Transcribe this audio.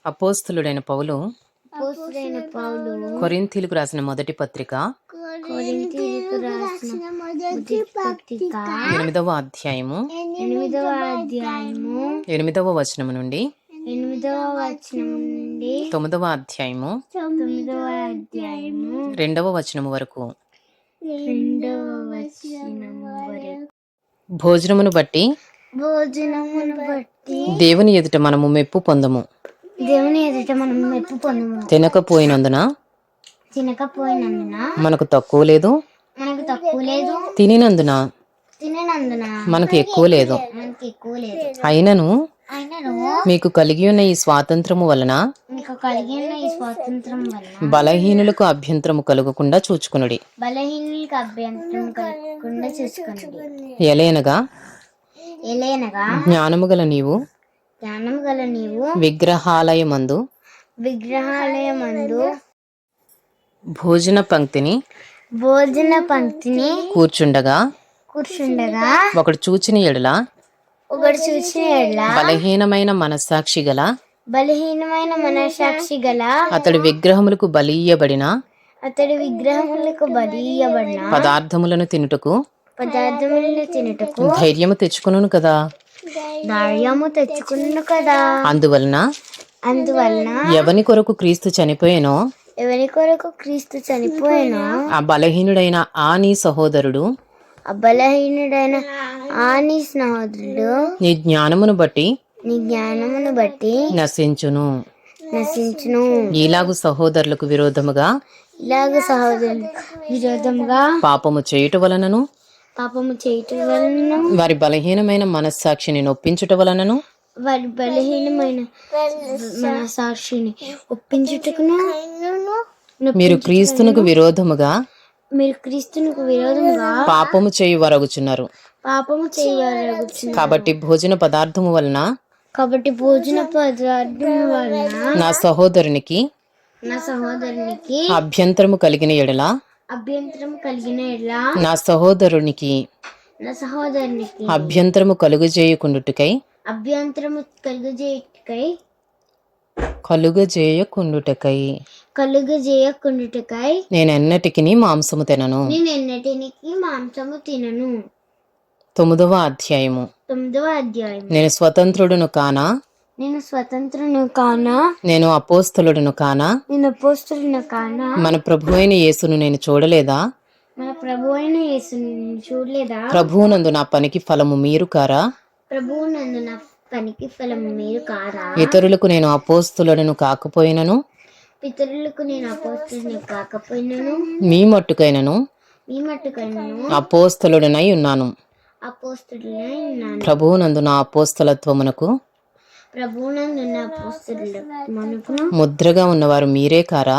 అపోస్తలుడైన పౌలు కొరింథీయులకు రాసిన మొదటి పత్రిక 8వ అధ్యాయము 8వ వచనము నుండి 9వ అధ్యాయము 2వ వచనము వరకు. భోజనమును బట్టి దేవుని ఎదుట మనము మెప్పు పొందము. తినకపోయినందున మనకు తక్కువ లేదు, తినినందున మనకు ఎక్కువ లేదు. అయినను మీకు కలిగి ఉన్న ఈ స్వాతంత్రము వలన బలహీనులకు అభ్యంతరము కలుగకుండా చూచుకొనుడి. ఎలయనగా జ్ఞానము గల నీవు విగ్రహాలయమందు భోజన పంక్తిని కూర్చుండగా ఒకడు చూచిన ఎడల బలహీనమైన మనస్సాక్షి గల అతడు విగ్రహములకు బలియబడిన పదార్థములను తినుటకు ధైర్యము తెచ్చుకొనును కదా. అందువలన ఎవని కొరకు క్రీస్తు చనిపోయేనో ఆ బలహీనుడైన ఆ నీ సహోదరుడు నీ జ్ఞానమును బట్టి నశించును. ఇలాగు సహోదరులకు విరోధముగా పాపము చేయుట వలనను వారి బలహీనమైన మనస్సాక్షిని నొప్పించుట వలనను మీరు క్రీస్తునకు విరోధముగా పాపము చేయు వరగుచున్నారు. కాబట్టి భోజన పదార్థము వలన నా సహోదరునికి అభ్యంతరము కలిగిన ఎడల నా సహోదరునికి అభ్యంతరము కలుగజేయకుండుటకై నేనెన్నటికి మాంసము తినను. 9వ అధ్యాయము. నేను స్వతంత్రుడును కానా, నేను అపోస్తలుడును కానా, మన ప్రభువైన యేసును నేను చూడలేదా, ప్రభువునందు నా పనికి ఫలము మీరు కారా, ఇతరులకు నేను అపోస్తలుడను కాకపోయినను మీ మట్టుకైనను అపోస్తలుడనై ఉన్నాను. ప్రభువునందు నా అపోస్తలత్వమునకు ముద్రగా ఉన్నవారు మీరే కారా.